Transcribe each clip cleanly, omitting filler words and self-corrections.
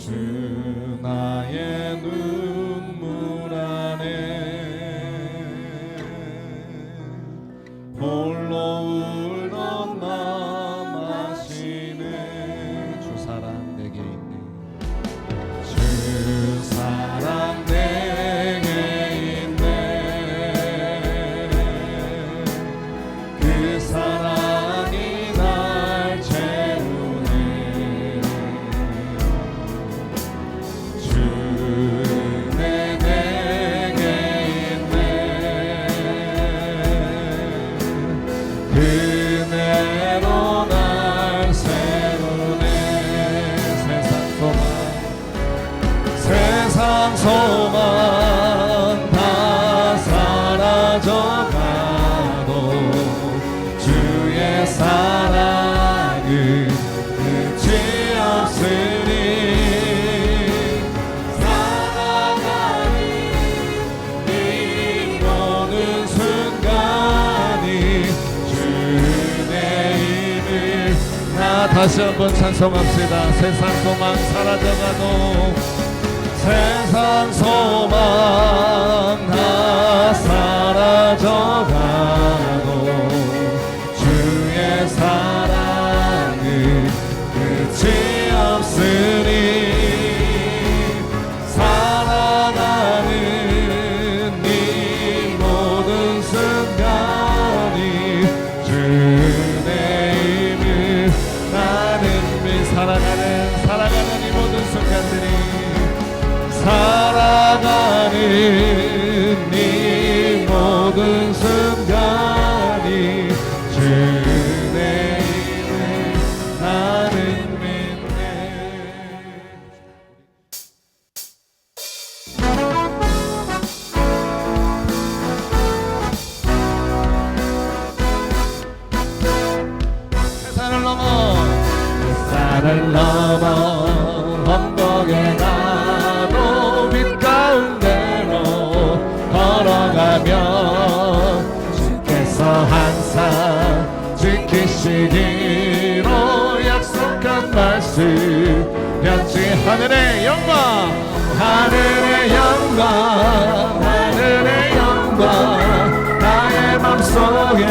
주 나의 눈물 안에 홀로 울던 마음 아시네. 주 사랑 내게 있네. 주 사랑 내게 있네. 그 사랑이 날 채우네. 주 내게 있네. 그대로 날 세우네. 세상 소망 다 사라져가도 주의 사랑은 끝이 없으니 살아가는 이 모든 순간이 주의 힘을. 다시 한번 찬송합시다. 세상 소망 사라져가도 세상 소망 다 사라져가도 주의 사랑은 끝이 없으니 살아가는 이 모든 순간이 주의 힘을. 나는 살아가는 이 모든 순간들이 살아가는 이 모든 순간이 주의 힘을 나는 믿네. 세상을 넘어 언덕에 가도 빛 가운데로 걸어가며 주께서 항상 지키시기로 약속한 말씀 변치. 하늘의 영광 하늘의 영광 하늘의 영광 나의 맘속에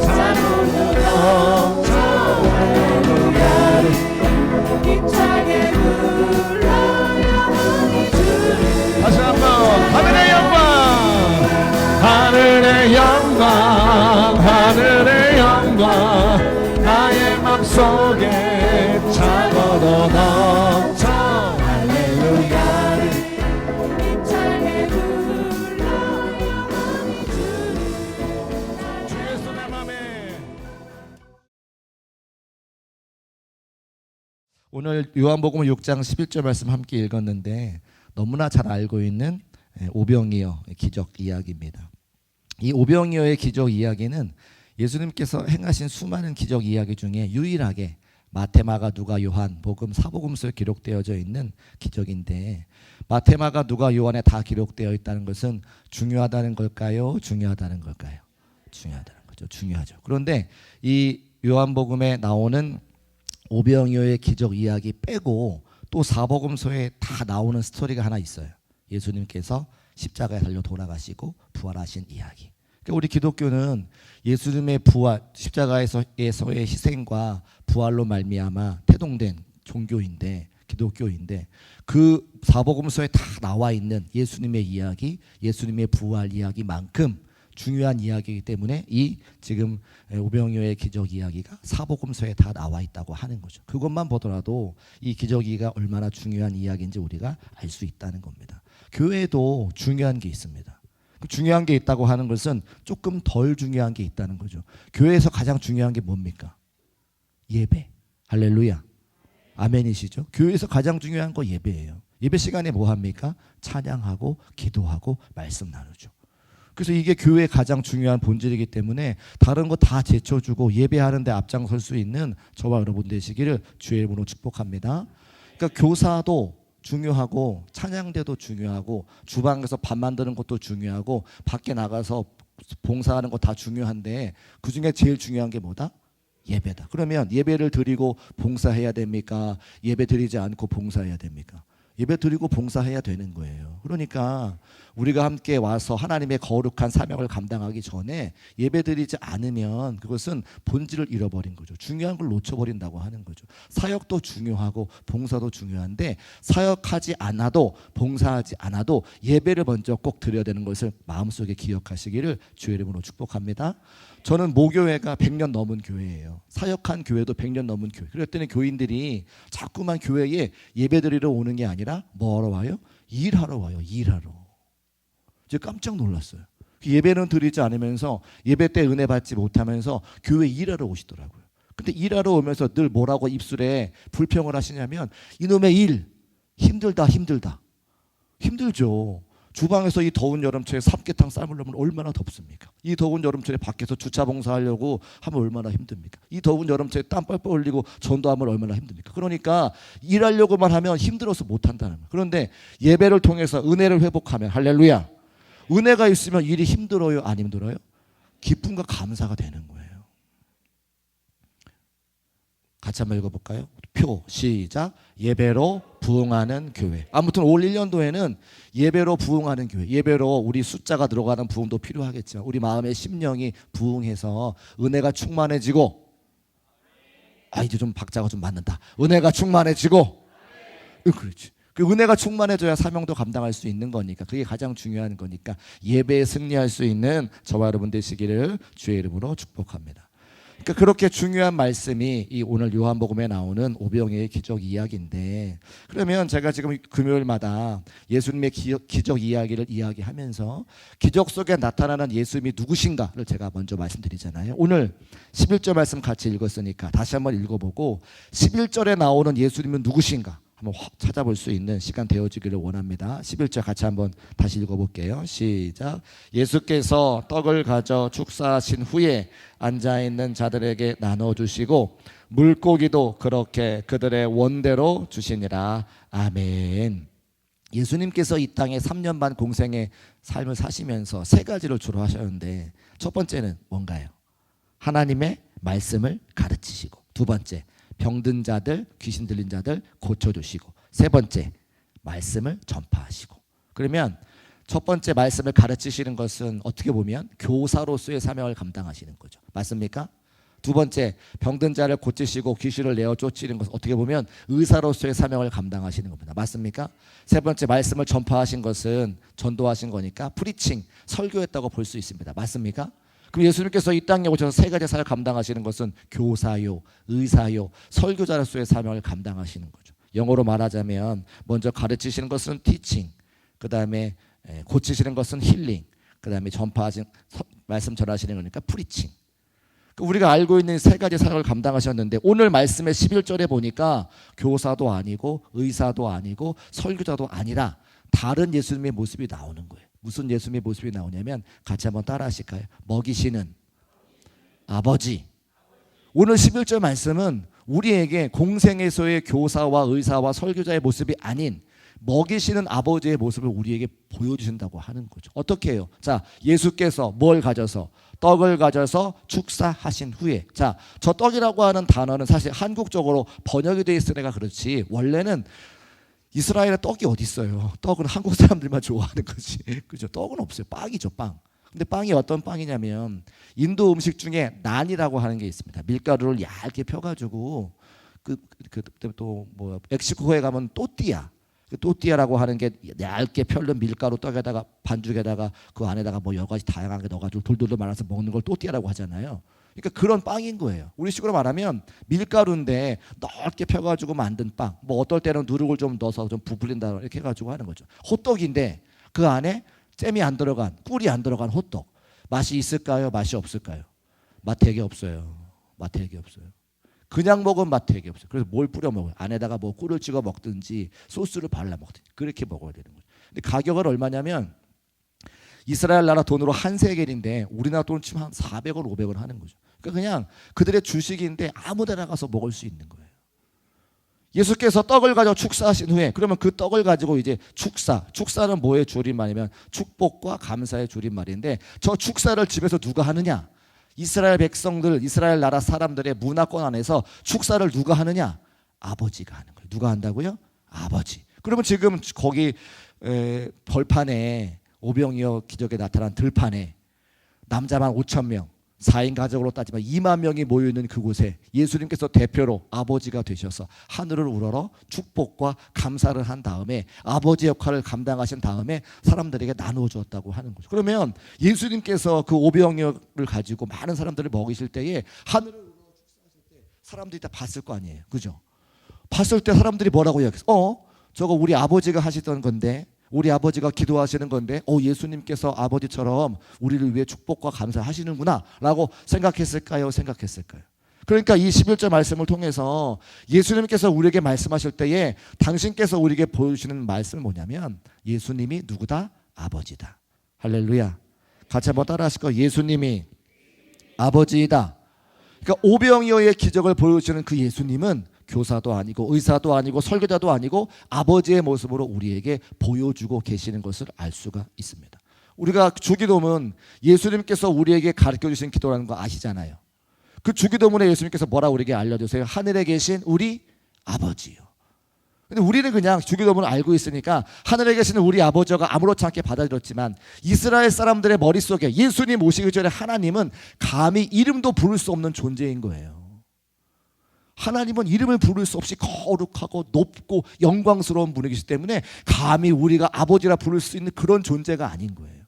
잠들어 할렐루야를 힘차게 불러 영원히 주를. 다시 한번 하늘의 영광 하늘의 영광 하늘의 영광 나의 맘속에 차고도 넘쳐 할렐루야를 힘차게 불러 영원히 주를. 주 예수 내 맘에. 오늘 요한복음 6장 11절 말씀 함께 읽었는데 너무나 잘 알고 있는 오병이어 기적 이야기입니다. 이 오병이어의 기적 이야기는 예수님께서 행하신 수많은 기적 이야기 중에 유일하게 마태, 마가, 누가, 요한, 복음, 사복음서에 기록되어져 있는 기적인데 마태, 마가, 누가, 요한에 다 기록되어 있다는 것은 중요하다는 걸까요? 중요하다는 걸까요? 중요하다는 거죠. 중요하죠. 그런데 이 요한복음에 나오는 오병이어의 기적 이야기 빼고 또 사복음서에 다 나오는 스토리가 하나 있어요. 예수님께서 십자가에 달려 돌아가시고 부활하신 이야기. 그러니까 우리 기독교는 예수님의 부활, 십자가에서의 희생과 부활로 말미암아 태동된 종교인데, 기독교인데 그 사복음서에 다 나와 있는 예수님의 이야기, 예수님의 부활 이야기만큼 중요한 이야기이기 때문에 이 지금 오병이어의 기적 이야기가 사복음서에 다 나와 있다고 하는 거죠. 그것만 보더라도 이 기적 이야기가 얼마나 중요한 이야기인지 우리가 알 수 있다는 겁니다. 교회도 중요한 게 있습니다. 중요한 게 있다고 하는 것은 조금 덜 중요한 게 있다는 거죠. 교회에서 가장 중요한 게 뭡니까? 예배. 할렐루야. 아멘이시죠? 교회에서 가장 중요한 거 예배예요. 예배 시간에 뭐 합니까? 찬양하고 기도하고 말씀 나누죠. 그래서 이게 교회의 가장 중요한 본질이기 때문에 다른 거 다 제쳐주고 예배하는 데 앞장설 수 있는 저와 여러분 되시기를 주의 이름으로 축복합니다. 그러니까 교사도 중요하고 찬양대도 중요하고 주방에서 밥 만드는 것도 중요하고 밖에 나가서 봉사하는 거 다 중요한데 그중에 제일 중요한 게 뭐다? 예배다. 그러면 예배를 드리고 봉사해야 됩니까? 예배 드리지 않고 봉사해야 됩니까? 예배 드리고 봉사해야 되는 거예요. 그러니까 우리가 함께 와서 하나님의 거룩한 사명을 감당하기 전에 예배 드리지 않으면 그것은 본질을 잃어버린 거죠. 중요한 걸 놓쳐버린다고 하는 거죠. 사역도 중요하고 봉사도 중요한데 사역하지 않아도 봉사하지 않아도 예배를 먼저 꼭 드려야 되는 것을 마음속에 기억하시기를 주의 이름으로 축복합니다. 저는 모교회가 100년 넘은 교회예요. 사역한 교회도 100년 넘은 교회. 그랬더니 교인들이 자꾸만 교회에 예배드리러 오는 게 아니라 뭐하러 와요? 일하러 와요. 일하러. 제가 깜짝 놀랐어요. 예배는 드리지 않으면서 예배 때 은혜 받지 못하면서 교회 일하러 오시더라고요. 근데 일하러 오면서 늘 뭐라고 입술에 불평을 하시냐면 이놈의 일 힘들다. 힘들죠. 주방에서 이 더운 여름철에 삼계탕 삶으려면 얼마나 덥습니까? 이 더운 여름철에 밖에서 주차 봉사하려고 하면 얼마나 힘듭니까? 이 더운 여름철에 땀 뻘뻘 흘리고 전도하면 얼마나 힘듭니까? 그러니까 일하려고만 하면 힘들어서 못한다는 거예요. 그런데 예배를 통해서 은혜를 회복하면 할렐루야. 은혜가 있으면 일이 힘들어요? 안 힘들어요? 기쁨과 감사가 되는 거예요. 같이 한번 읽어볼까요? 표 시작. 예배로 부흥하는 교회. 아무튼 올 1년도에는 예배로 부흥하는 교회. 예배로 우리 숫자가 들어가는 부흥도 필요하겠지만 우리 마음의 심령이 부흥해서 은혜가 충만해지고 이제 좀 박자가 좀 맞는다. 은혜가 충만해지고 그렇지. 그 은혜가 충만해져야 사명도 감당할 수 있는 거니까 그게 가장 중요한 거니까 예배에 승리할 수 있는 저와 여러분 되시기를 주의 이름으로 축복합니다. 그러니까 그렇게 중요한 말씀이 이 오늘 요한복음에 나오는 오병이어의 기적 이야기인데 그러면 제가 지금 금요일마다 예수님의 기적 이야기를 이야기하면서 기적 속에 나타나는 예수님이 누구신가를 제가 먼저 말씀드리잖아요. 오늘 11절 말씀 같이 읽었으니까 다시 한번 읽어보고 11절에 나오는 예수님은 누구신가 한번 확 찾아볼 수 있는 시간 되어지기를 원합니다. 11절 같이 한번 다시 읽어볼게요. 시작. 예수께서 떡을 가져 축사하신 후에 앉아있는 자들에게 나눠주시고 물고기도 그렇게 그들의 원대로 주시니라. 아멘. 예수님께서 이 땅에 3년 반 공생의 삶을 사시면서 세 가지를 주로 하셨는데 첫 번째는 뭔가요? 하나님의 말씀을 가르치시고 두 번째 병든 자들, 귀신 들린 자들 고쳐주시고 세 번째 말씀을 전파하시고. 그러면 첫 번째 말씀을 가르치시는 것은 어떻게 보면 교사로서의 사명을 감당하시는 거죠. 맞습니까? 두 번째 병든 자를 고치시고 귀신을 내어 쫓으시는 것은 어떻게 보면 의사로서의 사명을 감당하시는 겁니다. 맞습니까? 세 번째 말씀을 전파하신 것은 전도하신 거니까 프리칭, 설교했다고 볼 수 있습니다. 맞습니까? 그럼 예수님께서 이 땅에 오셔서 세 가지 사역을 감당하시는 것은 교사요, 의사요, 설교자로서의 사명을 감당하시는 거죠. 영어로 말하자면 먼저 가르치시는 것은 teaching, 그 다음에 고치시는 것은 healing, 그 다음에 전파하신 말씀 전하시는 거니까 preaching. 우리가 알고 있는 세 가지 사역을 감당하셨는데 오늘 말씀의 11절에 보니까 교사도 아니고 의사도 아니고 설교자도 아니라 다른 예수님의 모습이 나오는 거예요. 무슨 예수님의 모습이 나오냐면 같이 한번 따라 하실까요? 먹이시는 아버지. 오늘 11절 말씀은 우리에게 공생애소의 교사와 의사와 설교자의 모습이 아닌 먹이시는 아버지의 모습을 우리에게 보여주신다고 하는 거죠. 어떻게 해요? 자, 예수께서 뭘 가져서? 떡을 가져서 축사하신 후에. 자, 저 떡이라고 하는 단어는 사실 한국적으로 번역이 되어 있으니까 그렇지 원래는 이스라엘에 떡이 어디 있어요? 떡은 한국 사람들만 좋아하는 거지. 그죠? 떡은 없어요. 빵이죠, 빵. 근데 빵이 어떤 빵이냐면 인도 음식 중에 난이라고 하는 게 있습니다. 밀가루를 얇게 펴가지고 또 뭐 멕시코에 가면 또띠아. 또띠아라고 하는 게 얇게 펴른 밀가루 떡에다가 반죽에다가 그 안에다가 뭐 여러 가지 다양하게 넣어가지고 돌돌돌 말아서 먹는 걸 또띠아라고 하잖아요. 그러니까 그런 빵인 거예요. 우리식으로 말하면 밀가루인데 넓게 펴가지고 만든 빵. 뭐 어떨 때는 누룩을 좀 넣어서 좀 부풀린다 이렇게 해가지고 하는 거죠. 호떡인데 그 안에 잼이 안 들어간 꿀이 안 들어간 호떡. 맛이 있을까요? 맛이 없을까요? 맛 되게 없어요. 맛 되게 없어요. 그냥 먹으면 맛 되게 없어요. 그래서 뭘 뿌려 먹어요? 안에다가 뭐 꿀을 찍어 먹든지 소스를 발라 먹든지 그렇게 먹어야 되는 거죠. 근데 가격은 얼마냐면 이스라엘 나라 돈으로 한 세겔인데 우리나라 돈 치면 한 400원, 500원 하는 거죠. 그러니까 그냥 그들의 주식인데 아무 데나 가서 먹을 수 있는 거예요. 예수께서 떡을 가져 축사하신 후에 그러면 그 떡을 가지고 이제 축사는 뭐의 줄임말이면 축복과 감사의 줄임말인데 저 축사를 집에서 누가 하느냐? 이스라엘 백성들, 이스라엘 나라 사람들의 문화권 안에서 축사를 누가 하느냐? 아버지가 하는 거예요. 누가 한다고요? 아버지. 그러면 지금 거기 벌판에 오병이어 기적에 나타난 들판에 남자만 5천 명, 4인 가족으로 따지면 2만 명이 모여있는 그곳에 예수님께서 대표로 아버지가 되셔서 하늘을 우러러 축복과 감사를 한 다음에 아버지 역할을 감당하신 다음에 사람들에게 나누어 주었다고 하는 거죠. 그러면 예수님께서 그 오병이어를 가지고 많은 사람들을 먹이실 때에 하늘을 우러러 축사하실 때 사람들이 다 봤을 거 아니에요. 그죠? 봤을 때 사람들이 뭐라고 이야기했어? 저거 우리 아버지가 하시던 건데, 우리 아버지가 기도하시는 건데, 예수님께서 아버지처럼 우리를 위해 축복과 감사하시는구나 라고 생각했을까요? 생각했을까요? 그러니까 이 11절 말씀을 통해서 예수님께서 우리에게 말씀하실 때에 당신께서 우리에게 보여주시는 말씀은 뭐냐면 예수님이 누구다? 아버지다. 할렐루야. 같이 한번 따라 하실 거예요. 예수님이 아버지이다. 그러니까 오병이어의 기적을 보여주시는 그 예수님은 교사도 아니고 의사도 아니고 설교자도 아니고 아버지의 모습으로 우리에게 보여주고 계시는 것을 알 수가 있습니다. 우리가 주기도문 예수님께서 우리에게 가르쳐 주신 기도라는 거 아시잖아요. 그 주기도문에 예수님께서 뭐라고 우리에게 알려주세요? 하늘에 계신 우리 아버지요. 근데 우리는 그냥 주기도문을 알고 있으니까 하늘에 계시는 우리 아버지가 아무렇지 않게 받아들였지만 이스라엘 사람들의 머릿속에 예수님 오시기 전에 하나님은 감히 이름도 부를 수 없는 존재인 거예요. 하나님은 이름을 부를 수 없이 거룩하고 높고 영광스러운 분이시기 때문에 감히 우리가 아버지라 부를 수 있는 그런 존재가 아닌 거예요.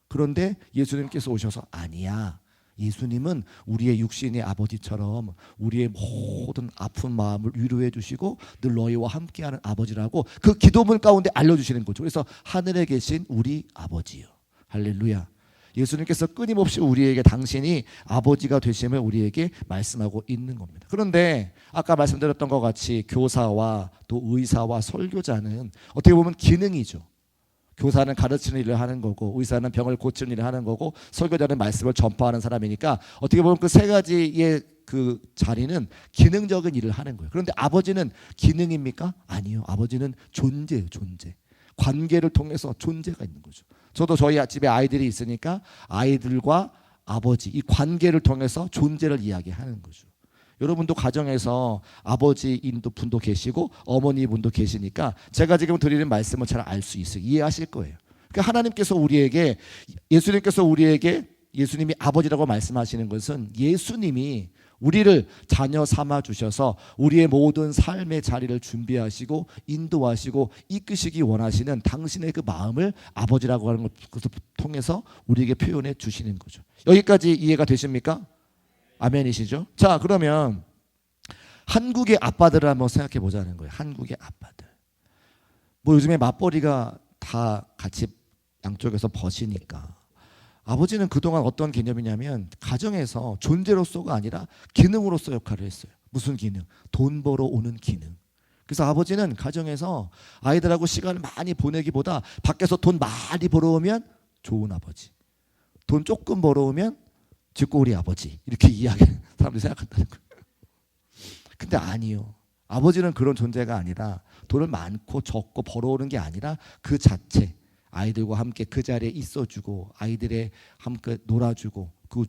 그런데 예수님께서 오셔서 아니야. 예수님은 우리의 육신의 아버지처럼 우리의 모든 아픈 마음을 위로해 주시고 늘 너희와 함께하는 아버지라고 그 기도문 가운데 알려주시는 거죠. 그래서 하늘에 계신 우리 아버지요. 할렐루야. 예수님께서 끊임없이 우리에게 당신이 아버지가 되심을 우리에게 말씀하고 있는 겁니다. 그런데 아까 말씀드렸던 것 같이 교사와 또 의사와 설교자는 어떻게 보면 기능이죠. 교사는 가르치는 일을 하는 거고 의사는 병을 고치는 일을 하는 거고 설교자는 말씀을 전파하는 사람이니까 어떻게 보면 그 세 가지의 그 자리는 기능적인 일을 하는 거예요. 그런데 아버지는 기능입니까? 아니요. 아버지는 존재예요. 존재. 관계를 통해서 존재가 있는 거죠. 저도 저희 집에 아이들이 있으니까 아이들과 아버지 이 관계를 통해서 존재를 이야기하는 거죠. 여러분도 가정에서 아버지인 분도 계시고 어머니 분도 계시니까 제가 지금 드리는 말씀을 잘 알 수 있어요. 이해하실 거예요. 그러니까 하나님께서 우리에게 예수님께서 우리에게 예수님이 아버지라고 말씀하시는 것은 예수님이 우리를 자녀 삼아 주셔서 우리의 모든 삶의 자리를 준비하시고 인도하시고 이끄시기 원하시는 당신의 그 마음을 아버지라고 하는 것을 통해서 우리에게 표현해 주시는 거죠. 여기까지 이해가 되십니까? 아멘이시죠? 자, 그러면 한국의 아빠들을 한번 생각해 보자는 거예요. 한국의 아빠들. 뭐 요즘에 맞벌이가 다 같이 양쪽에서 버시니까 아버지는 그동안 어떤 개념이냐면 가정에서 존재로서가 아니라 기능으로서 역할을 했어요. 무슨 기능? 돈 벌어 오는 기능. 그래서 아버지는 가정에서 아이들하고 시간을 많이 보내기보다 밖에서 돈 많이 벌어오면 좋은 아버지, 돈 조금 벌어오면 쥐꼬리 아버지, 이렇게 이야기하는 사람들이 생각한다는 거예요. 근데 아니요. 아버지는 그런 존재가 아니라 돈을 많고 적고 벌어오는 게 아니라 그 자체 아이들과 함께 그 자리에 있어주고 아이들의 함께 놀아주고 그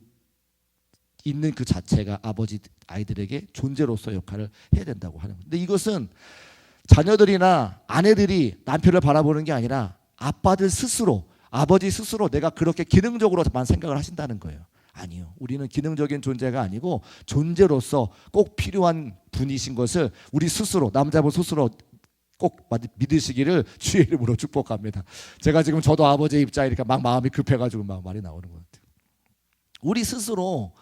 있는 그 자체가 아버지 아이들에게 존재로서 역할을 해야 된다고 하는 거예요. 근데 이것은 자녀들이나 아내들이 남편을 바라보는 게 아니라 아빠들 스스로 아버지 스스로 내가 그렇게 기능적으로만 생각을 하신다는 거예요. 아니요. 우리는 기능적인 존재가 아니고 존재로서 꼭 필요한 분이신 것을 우리 스스로 남자분 스스로 꼭 믿으시기를 주의 이름으로 축복합니다. 제가 지금 저도 아버지의 입장이니까 막 마음이 급해가지고 막 말이 나오는 것 같아요. 우리 스스로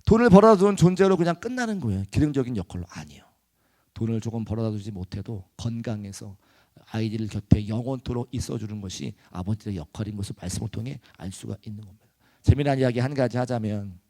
돈을 벌어다 주는 존재로 그냥 끝나는 거예요. 기능적인 역할로. 아니요. 돈을 조금 벌어다 주지 못해도 건강해서 아이들 곁에 영원토록 있어주는 것이 아버지의 역할인 것을 말씀을 통해 알 수가 있는 겁니다. 재미난 이야기 한 가지 하자면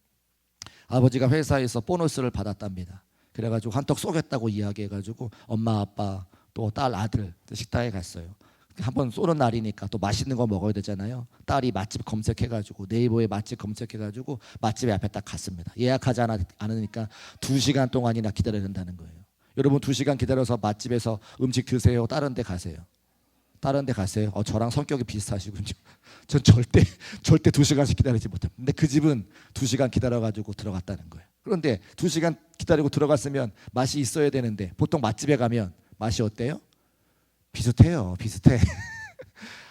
아버지가 회사에서 보너스를 받았답니다. 그래가지고 한턱 쏘겠다고 이야기해가지고 엄마 아빠 또 딸 아들 식당에 갔어요. 한번 쏘는 날이니까 또 맛있는 거 먹어야 되잖아요. 딸이 맛집 검색해가지고 네이버에 맛집 검색해가지고 맛집 앞에 딱 갔습니다. 예약하지 않으니까 2시간 동안이나 기다려야 된다는 거예요. 여러분 2시간 기다려서 맛집에서 음식 드세요? 다른 데 가세요? 다른 데 갔어요. 저랑 성격이 비슷하시군요. 전 절대 2시간씩 기다리지 못합니다. 근데 그 집은 2시간 기다려가지고 들어갔다는 거예요. 그런데 2시간 기다리고 들어갔으면 맛이 있어야 되는데 보통 맛집에 가면 맛이 어때요? 비슷해요. 비슷해.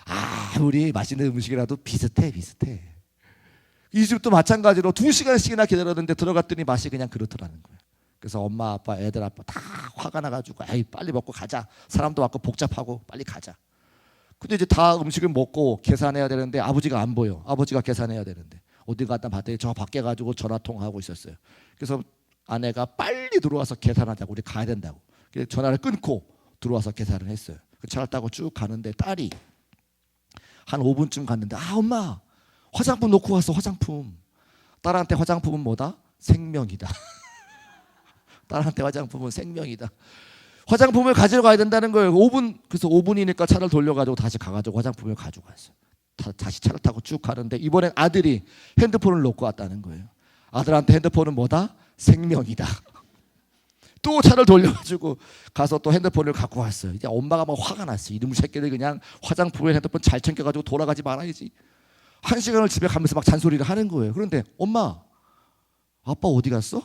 아무리 맛있는 음식이라도 비슷해. 이 집도 마찬가지로 2시간씩이나 기다렸는데 들어갔더니 맛이 그냥 그렇더라는 거예요. 그래서 엄마 아빠 애들 아빠 다 화가 나가지고 에이 빨리 먹고 가자. 사람도 많고 복잡하고 빨리 가자. 근데 이제 다 음식을 먹고 계산해야 되는데 아버지가 안 보여. 아버지가 계산해야 되는데 어디 갔다 봤더니 저 밖에 가지고 전화 통화하고 있었어요. 그래서 아내가 빨리 들어와서 계산하자고 우리 가야 된다고. 그래서 전화를 끊고 들어와서 계산을 했어요. 차를 타고 쭉 가는데 딸이 한 5분쯤 갔는데 엄마 화장품 놓고 왔어. 화장품. 딸한테 화장품은 뭐다? 생명이다. 딸한테 화장품은 생명이다. 화장품을 가지러 가야 된다는 거예요. 5분. 그래서 5분이니까 차를 돌려가지고 다시 가가지고 화장품을 가지고 왔어요. 다시 차를 타고 쭉 가는데 이번엔 아들이 핸드폰을 놓고 왔다는 거예요. 아들한테 핸드폰은 뭐다? 생명이다. 또 차를 돌려가지고 가서 또 핸드폰을 갖고 왔어요. 이제 엄마가 막 화가 났어요. 이놈의 새끼들 그냥 화장품에 핸드폰 잘 챙겨가지고 돌아가지 말아야지. 1시간을 집에 가면서 막 잔소리를 하는 거예요. 그런데 엄마, 아빠 어디 갔어?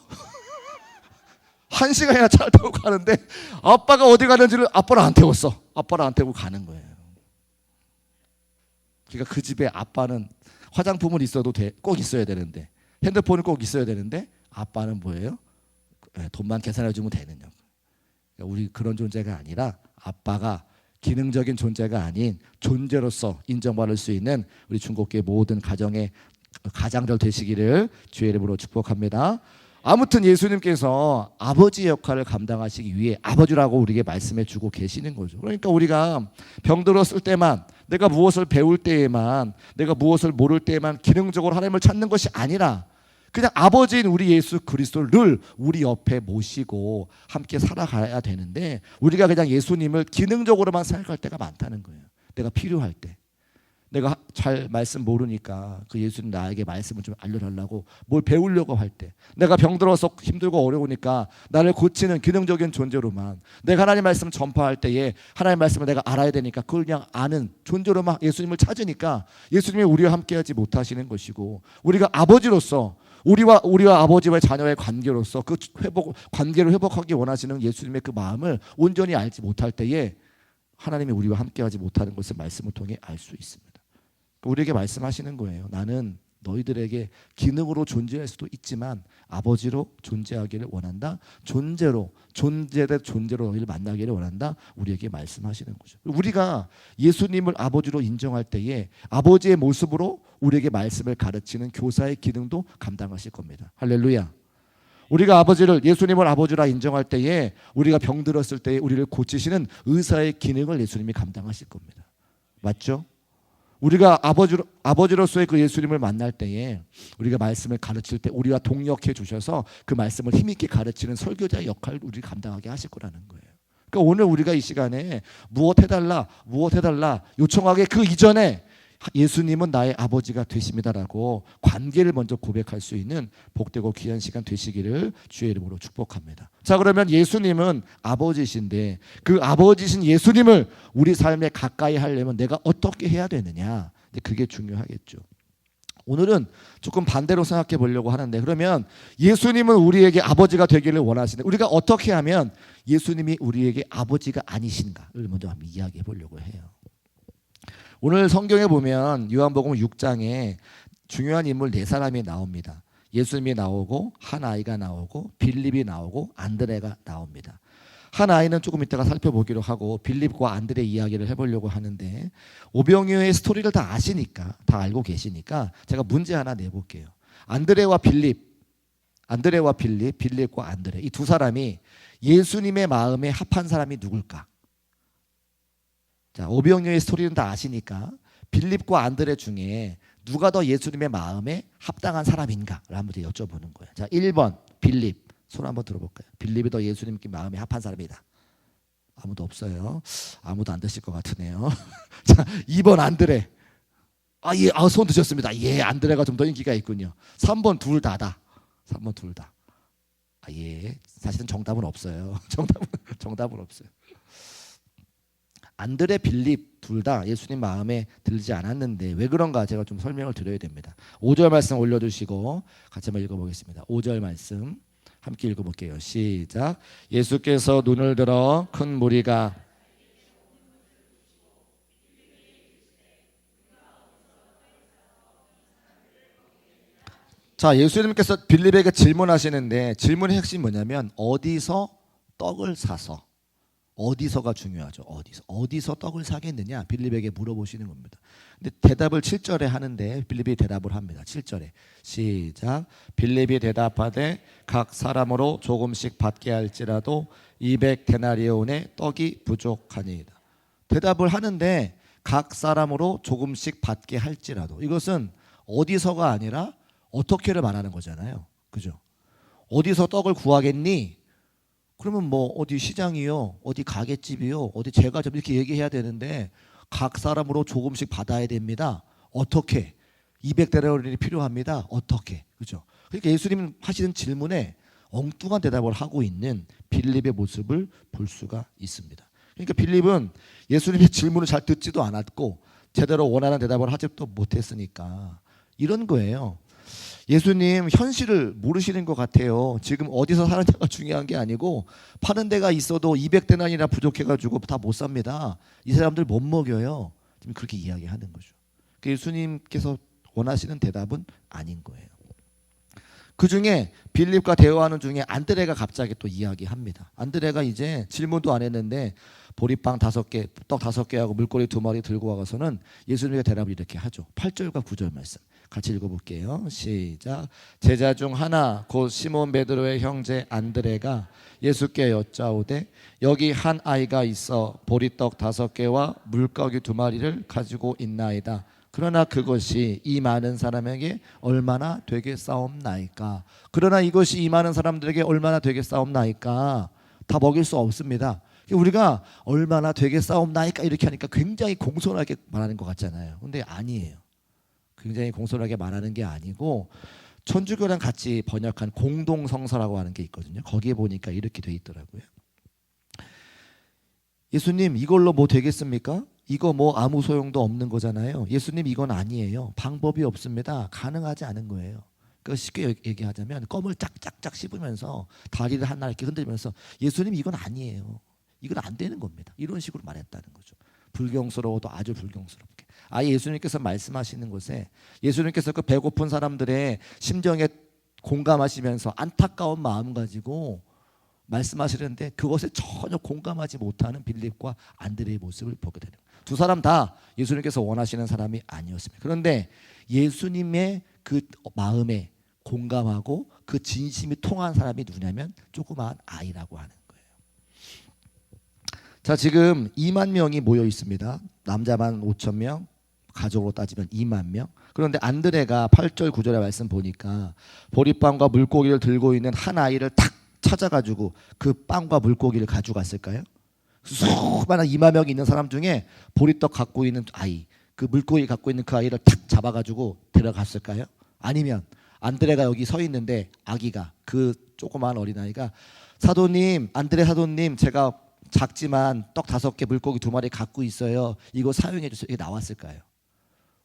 1시간이나 차를 타고 가는데 아빠가 어디 가는지를 아빠를 안 태웠어. 아빠를 안 태우고 가는 거예요. 그러니까 그 집에 아빠는 화장품은 있어도 꼭 있어야 되는데 핸드폰은 꼭 있어야 되는데 아빠는 뭐예요? 돈만 계산해 주면 되는 거. 그러니까 우리 그런 존재가 아니라 아빠가 기능적인 존재가 아닌 존재로서 인정받을 수 있는 우리 중국교회 모든 가정의 가장들 되시기를 주의 이름으로 축복합니다. 아무튼 예수님께서 아버지 역할을 감당하시기 위해 아버지라고 우리에게 말씀해 주고 계시는 거죠. 그러니까 우리가 병들었을 때만, 내가 무엇을 배울 때에만, 내가 무엇을 모를 때에만 기능적으로 하나님을 찾는 것이 아니라 그냥 아버지인 우리 예수 그리스도를 늘 우리 옆에 모시고 함께 살아가야 되는데 우리가 그냥 예수님을 기능적으로만 생각할 때가 많다는 거예요. 내가 필요할 때, 내가 잘 말씀 모르니까 그 예수님 나에게 말씀을 좀 알려달라고 뭘 배우려고 할 때, 내가 병들어서 힘들고 어려우니까 나를 고치는 기능적인 존재로만, 내가 하나님 말씀 전파할 때에 하나님 말씀을 내가 알아야 되니까 그걸 그냥 아는 존재로만 예수님을 찾으니까 예수님이 우리와 함께하지 못하시는 것이고, 우리가 아버지로서 우리와 아버지와 자녀의 관계로서 그 관계를 회복하기 원하시는 예수님의 그 마음을 온전히 알지 못할 때에 하나님이 우리와 함께하지 못하는 것을 말씀을 통해 알 수 있습니다. 우리에게 말씀하시는 거예요. 나는 너희들에게 기능으로 존재할 수도 있지만 아버지로 존재하기를 원한다. 존재된 존재로 너희를 만나기를 원한다. 우리에게 말씀하시는 거죠. 우리가 예수님을 아버지로 인정할 때에 아버지의 모습으로 우리에게 말씀을 가르치는 교사의 기능도 감당하실 겁니다. 할렐루야. 우리가 예수님을 아버지라 인정할 때에 우리가 병들었을 때에 우리를 고치시는 의사의 기능을 예수님이 감당하실 겁니다. 맞죠? 우리가 아버지로서의 그 예수님을 만날 때에 우리가 말씀을 가르칠 때 우리와 동역해 주셔서 그 말씀을 힘있게 가르치는 설교자의 역할을 우리 감당하게 하실 거라는 거예요. 그러니까 오늘 우리가 이 시간에 무엇 해달라 요청하기 그 이전에 예수님은 나의 아버지가 되십니다라고 관계를 먼저 고백할 수 있는 복되고 귀한 시간 되시기를 주의 이름으로 축복합니다. 자, 그러면 예수님은 아버지신데 그 아버지신 예수님을 우리 삶에 가까이 하려면 내가 어떻게 해야 되느냐, 그게 중요하겠죠. 오늘은 조금 반대로 생각해 보려고 하는데, 그러면 예수님은 우리에게 아버지가 되기를 원하시는데 우리가 어떻게 하면 예수님이 우리에게 아버지가 아니신가를 먼저 한번 이야기해 보려고 해요. 오늘 성경에 보면 요한복음 6장에 중요한 인물 4사람이 나옵니다. 예수님이 나오고 한 아이가 나오고 빌립이 나오고 안드레가 나옵니다. 한 아이는 조금 이따가 살펴보기로 하고 빌립과 안드레 이야기를 해보려고 하는데, 오병이어의 스토리를 다 아시니까, 다 알고 계시니까 제가 문제 하나 내볼게요. 안드레와 빌립과 안드레, 이 두 사람이 예수님의 마음에 합한 사람이 누굴까? 자, 오병이어의 스토리는 다 아시니까 빌립과 안드레 중에 누가 더 예수님의 마음에 합당한 사람인가를 한번 여쭤보는 거예요. 자, 1번 빌립, 손 한번 들어볼까요? 빌립이 더 예수님께 마음에 합한 사람이다. 아무도 없어요. 아무도 안 드실 것 같으네요. 자, 2번 안드레. 손 드셨습니다. 예, 안드레가 좀 더 인기가 있군요. 3번 둘 다다. 3번 둘 다. 사실은 정답은 없어요. 정답은 없어요. 안드레 빌립 둘 다 예수님 마음에 들지 않았는데 왜 그런가 제가 좀 설명을 드려야 됩니다. 5절 말씀 올려주시고 같이 한번 읽어보겠습니다. 5절 말씀 함께 읽어볼게요. 시작. 예수께서 눈을 들어 큰 무리가 자, 예수님께서 빌립에게 질문하시는데 질문의 핵심이 뭐냐면 어디서 떡을 사서 어디서가 중요하죠. 어디서 떡을 사겠느냐 빌립에게 물어보시는 겁니다. 근데 대답을 7절에 하는데 빌립이 대답을 합니다. 7절에 시작. 빌립이 대답하되 각 사람으로 조금씩 받게 할지라도 200데나리온의 떡이 부족하니이다. 대답을 하는데 각 사람으로 조금씩 받게 할지라도 이것은 어디서가 아니라 어떻게를 말하는 거잖아요. 그죠? 어디서 떡을 구하겠니? 그러면 뭐 어디 시장이요, 어디 가게집이요, 어디 제과점 이렇게 얘기해야 되는데 각 사람으로 조금씩 받아야 됩니다. 어떻게? 200데나리온이 필요합니다. 어떻게? 그죠? 그러니까 예수님 하시는 질문에 엉뚱한 대답을 하고 있는 빌립의 모습을 볼 수가 있습니다. 그러니까 빌립은 예수님의 질문을 잘 듣지도 않았고 제대로 원하는 대답을 하지도 못했으니까 이런 거예요. 예수님 현실을 모르시는 것 같아요. 지금 어디서 사느냐가 중요한 게 아니고 파는 데가 있어도 200데나리온이나 부족해가지고 다 못 삽니다. 이 사람들 못 먹여요. 지금 그렇게 이야기하는 거죠. 예수님께서 원하시는 대답은 아닌 거예요. 그 중에 빌립과 대화하는 중에 안드레가 갑자기 또 이야기합니다. 안드레가 이제 질문도 안 했는데 보리빵 5개, 떡 5개하고 물고기 2마리 들고 와서는 예수님의 대답을 이렇게 하죠. 8절과 9절 말씀 같이 읽어볼게요. 시작. 제자 중 하나 곧 시몬 베드로의 형제 안드레가 예수께 여짜오되 여기 한 아이가 있어 보리떡 5개와 물고기 2마리를 가지고 있나이다. 그러나 그것이 이 많은 사람에게 얼마나 되겠사옵나이까. 그러나 이것이 이 많은 사람들에게 얼마나 되겠사옵나이까. 다 먹일 수 없습니다. 우리가 얼마나 되겠사옵나이까 이렇게 하니까 굉장히 공손하게 말하는 것 같잖아요. 근데 아니에요. 굉장히 공손하게 말하는 게 아니고 천주교랑 같이 번역한 공동성서라고 하는 게 있거든요. 거기에 보니까 이렇게 돼 있더라고요. 예수님 이걸로 뭐 되겠습니까? 이거 뭐 아무 소용도 없는 거잖아요. 예수님 이건 아니에요. 방법이 없습니다. 가능하지 않은 거예요. 그 쉽게 얘기하자면 껌을 짝짝짝 씹으면서 다리를 하나 이렇게 흔들면서 예수님 이건 아니에요. 이건 안 되는 겁니다. 이런 식으로 말했다는 거죠. 불경스러워도 아주 불경스럽게. 아예 예수님께서 말씀하시는 곳에 예수님께서 그 배고픈 사람들의 심정에 공감하시면서 안타까운 마음 가지고 말씀하시는데 그것에 전혀 공감하지 못하는 빌립과 안드레의 모습을 보게 되는 거예요. 두 사람 다 예수님께서 원하시는 사람이 아니었습니다. 그런데 예수님의 그 마음에 공감하고 그 진심이 통한 사람이 누구냐면 조그마한 아이라고 하는 거예요. 자, 지금 2만 명이 모여 있습니다. 남자만 5천 명, 가족으로 따지면 2만 명. 그런데 안드레가 8절 9절의 말씀 보니까 보리빵과 물고기를 들고 있는 한 아이를 탁 찾아가지고 그 빵과 물고기를 가져갔을까요? 수많은 2만 명이 있는 사람 중에 보리떡 갖고 있는 아이, 그 물고기 갖고 있는 그 아이를 탁 잡아가지고 데려갔을까요? 아니면 안드레가 여기 서 있는데 아기가 그 조그마한 어린아이가 사도님, 안드레 사도님 제가 작지만 떡 5개 물고기 2마리 갖고 있어요. 이거 사용해 주세요. 이게 나왔을까요?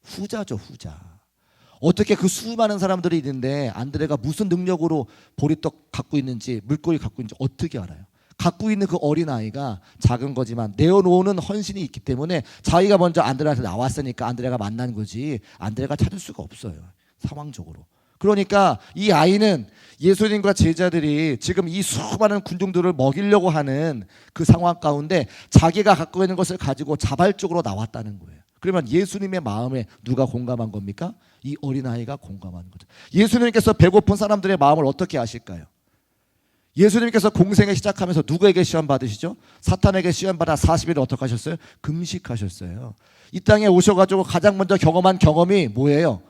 후자죠, 후자. 어떻게 그 수많은 사람들이 있는데 안드레가 무슨 능력으로 보리떡 갖고 있는지 물고기 갖고 있는지 어떻게 알아요? 갖고 있는 그 어린아이가 작은 거지만 내어놓는 헌신이 있기 때문에 자기가 먼저 안드레한테 나왔으니까 안드레가 만난 거지 안드레가 찾을 수가 없어요. 상황적으로. 그러니까 이 아이는 예수님과 제자들이 지금 이 수많은 군중들을 먹이려고 하는 그 상황 가운데 자기가 갖고 있는 것을 가지고 자발적으로 나왔다는 거예요. 그러면 예수님의 마음에 누가 공감한 겁니까? 이 어린아이가 공감한 거죠. 예수님께서 배고픈 사람들의 마음을 어떻게 아실까요? 예수님께서 공생에 시작하면서 누구에게 시험 받으시죠? 사탄에게 시험 받아 40일을 어떻게 하셨어요? 금식하셨어요. 이 땅에 오셔가지고 가장 먼저 경험한 경험이 뭐예요?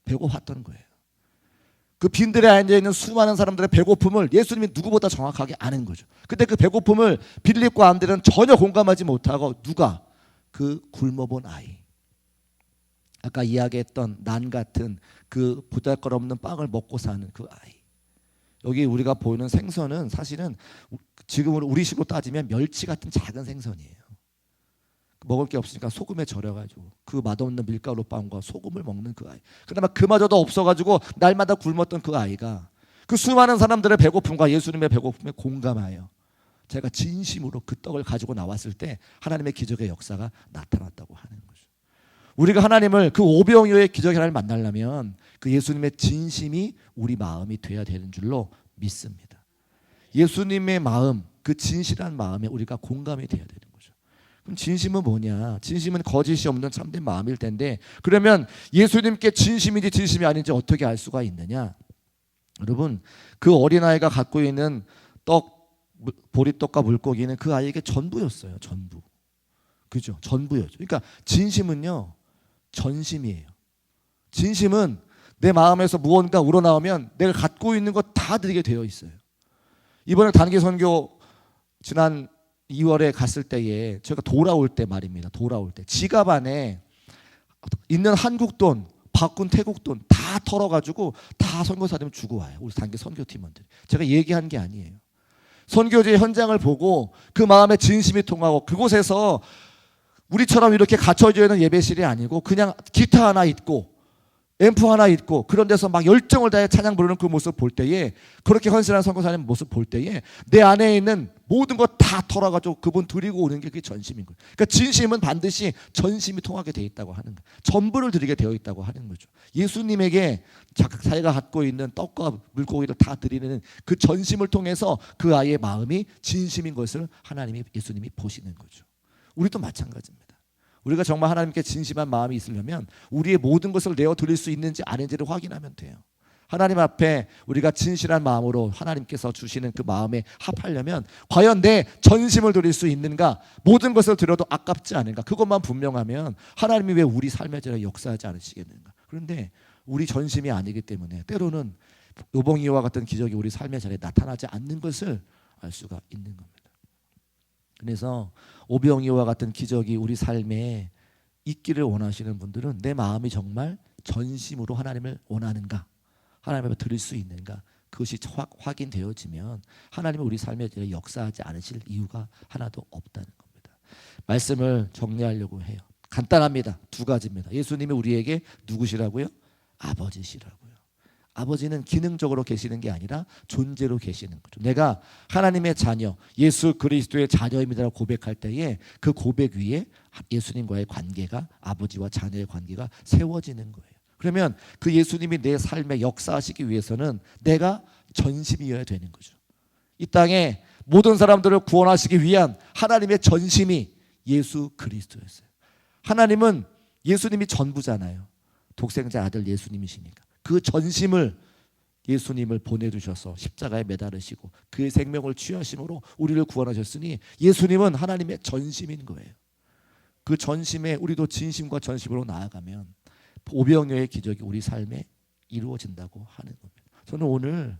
배고팠던 거예요. 그 빈들에 앉아있는 수많은 사람들의 배고픔을 예수님이 누구보다 정확하게 아는 거죠. 근데 그 배고픔을 빌립과 안드레는 전혀 공감하지 못하고 누가? 그 굶어본 아이. 아까 이야기했던 난 같은 그 보잘것없는 빵을 먹고 사는 그 아이. 여기 우리가 보이는 생선은 사실은 지금 우리식으로 따지면 멸치 같은 작은 생선이에요. 먹을 게 없으니까 소금에 절여가지고 그 맛없는 밀가루 빵과 소금을 먹는 그 아이, 그나마 그마저도 없어가지고 날마다 굶었던 그 아이가 그 수많은 사람들의 배고픔과 예수님의 배고픔에 공감하여 제가 진심으로 그 떡을 가지고 나왔을 때 하나님의 기적의 역사가 나타났다고 하는 거죠. 우리가 하나님을 그 오병이어의 기적의 하나님을 만나려면 그 예수님의 진심이 우리 마음이 돼야 되는 줄로 믿습니다. 예수님의 마음, 그 진실한 마음에 우리가 공감이 돼야 되는 거죠. 그럼 진심은 뭐냐? 진심은 거짓이 없는 참된 마음일 텐데, 그러면 예수님께 진심인지 진심이 아닌지 어떻게 알 수가 있느냐? 여러분, 그 어린아이가 갖고 있는 떡, 보리떡과 물고기는 그 아이에게 전부였어요. 전부. 그죠? 전부였죠. 그러니까 진심은요, 전심이에요. 진심은 내 마음에서 무언가 우러나오면 내가 갖고 있는 것 다 드리게 되어 있어요. 이번에 단기 선교 지난 2월에 갔을 때에 제가 돌아올 때 말입니다. 돌아올 때 지갑 안에 있는 한국 돈, 바꾼 태국 돈 다 털어가지고 다 선교사님 주고 와요. 우리 단기 선교팀원들. 제가 얘기한 게 아니에요. 선교지의 현장을 보고 그 마음에 진심이 통하고 그곳에서 우리처럼 이렇게 갖춰져 있는 예배실이 아니고 그냥 기타 하나 있고 앰프 하나 있고 그런 데서 막 열정을 다해 찬양 부르는 그 모습 볼 때에, 그렇게 헌신하는 선교사님 모습 볼 때에 내 안에 있는 모든 것 다 털어가지고 그분 드리고 오는 게 그게 전심인 거예요. 그러니까 진심은 반드시 전심이 통하게 되어 있다고 하는 거예요. 전부를 드리게 되어 있다고 하는 거죠. 예수님에게 자기가 갖고 있는 떡과 물고기를 다 드리는 그 전심을 통해서 그 아이의 마음이 진심인 것을 하나님이, 예수님이 보시는 거죠. 우리도 마찬가지입니다. 우리가 정말 하나님께 진심한 마음이 있으려면 우리의 모든 것을 내어드릴 수 있는지 아닌지를 확인하면 돼요. 하나님 앞에 우리가 진실한 마음으로 하나님께서 주시는 그 마음에 합하려면 과연 내 전심을 드릴 수 있는가, 모든 것을 드려도 아깝지 않은가, 그것만 분명하면 하나님이 왜 우리 삶의 자리에 역사하지 않으시겠는가. 그런데 우리 전심이 아니기 때문에 때로는 오병이어와 같은 기적이 우리 삶의 자리에 나타나지 않는 것을 알 수가 있는 겁니다. 그래서 오병이어와 같은 기적이 우리 삶에 있기를 원하시는 분들은 내 마음이 정말 전심으로 하나님을 원하는가, 하나님 앞에 드릴 수 있는가, 그것이 확인되어지면 하나님은 우리 삶에 역사하지 않으실 이유가 하나도 없다는 겁니다. 말씀을 정리하려고 해요. 간단합니다. 두 가지입니다. 예수님이 우리에게 누구시라고요? 아버지시라고요. 아버지는 기능적으로 계시는 게 아니라 존재로 계시는 거죠. 내가 하나님의 자녀, 예수 그리스도의 자녀입니다라고 고백할 때에 그 고백 위에 예수님과의 관계가, 아버지와 자녀의 관계가 세워지는 거예요. 그러면 그 예수님이 내 삶에 역사하시기 위해서는 내가 전심이어야 되는 거죠. 이 땅에 모든 사람들을 구원하시기 위한 하나님의 전심이 예수 그리스도였어요. 하나님은 예수님이 전부잖아요. 독생자 아들 예수님이시니까. 그 전심을 예수님을 보내주셔서 십자가에 매달으시고 그의 생명을 취하심으로 우리를 구원하셨으니 예수님은 하나님의 전심인 거예요. 그 전심에 우리도 진심과 전심으로 나아가면 오병이어의 기적이 우리 삶에 이루어진다고 하는 겁니다. 저는 오늘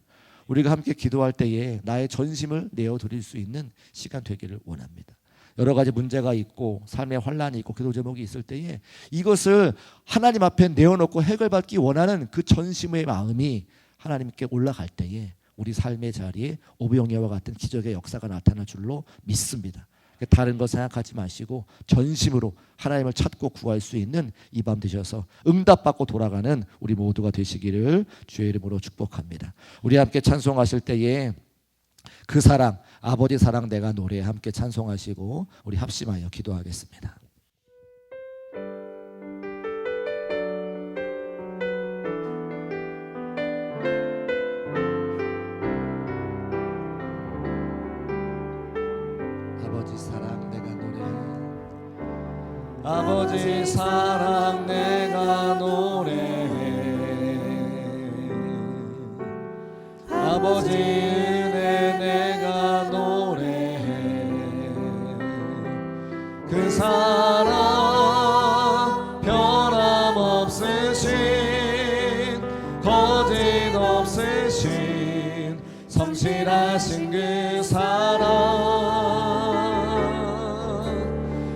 우리가 함께 기도할 때에 나의 전심을 내어드릴 수 있는 시간 되기를 원합니다. 여러 가지 문제가 있고 삶의 환란이 있고 기도 제목이 있을 때에 이것을 하나님 앞에 내어놓고 해결받기 원하는 그 전심의 마음이 하나님께 올라갈 때에 우리 삶의 자리에 오병이어와 같은 기적의 역사가 나타날 줄로 믿습니다. 다른 거 생각하지 마시고 전심으로 하나님을 찾고 구할 수 있는 이 밤 되셔서 응답받고 돌아가는 우리 모두가 되시기를 주의 이름으로 축복합니다. 우리 함께 찬송하실 때에 그 사랑, 아버지 사랑 내가 노래 함께 찬송하시고 우리 합심하여 기도하겠습니다. 아버지 사랑 내가 노래해, 아버지 사랑 내가 노래해, 아버지 은혜 내가 노래해, 그 사랑 변함없으신 거짓 없으신 성실하신 그 사랑,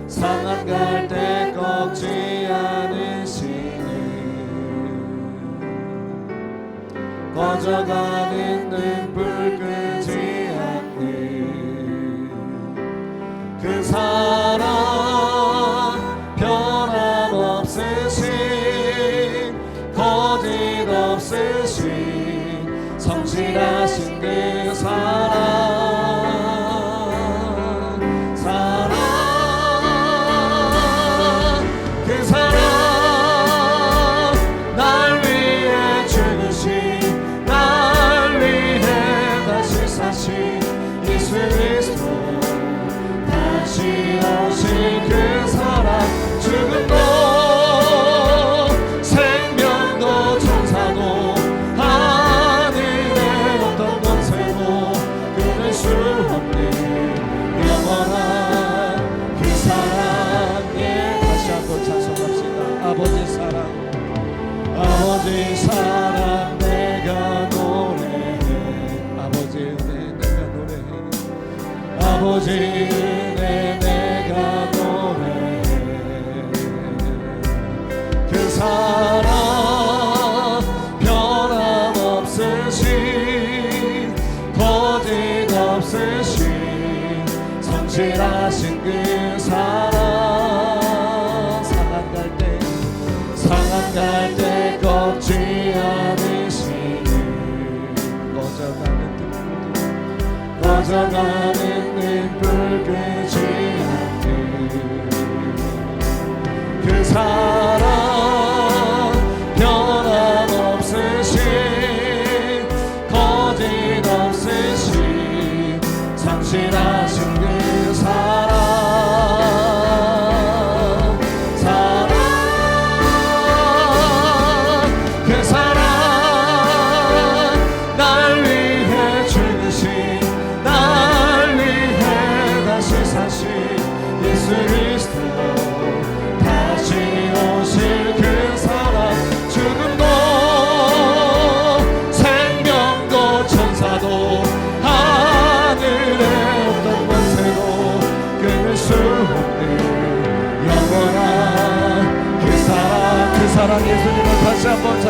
상한 갈 때 꺾지 않으시는, 꺼져가는 등불 끄지 않는 그 사랑 오직 은혜 내가 노래해. 그 사랑 변함없으신 거짓 없으신 성실하신 그 사랑 상한 갈 때 꺾지 않으시는 꺼져가는 등불 끄지 않는 그 사랑 변함없으신 거짓 없으신 성실하신 그 사랑 그 사랑 날 위해 죽으신 날 위해 다시 사신 예수 그리스도 다시 오실 그 사랑 죽음도 생명도 천사도 하늘에 어떤 권세도 끊을 수 없는 영원한 그 사랑 예수님을 다시 한번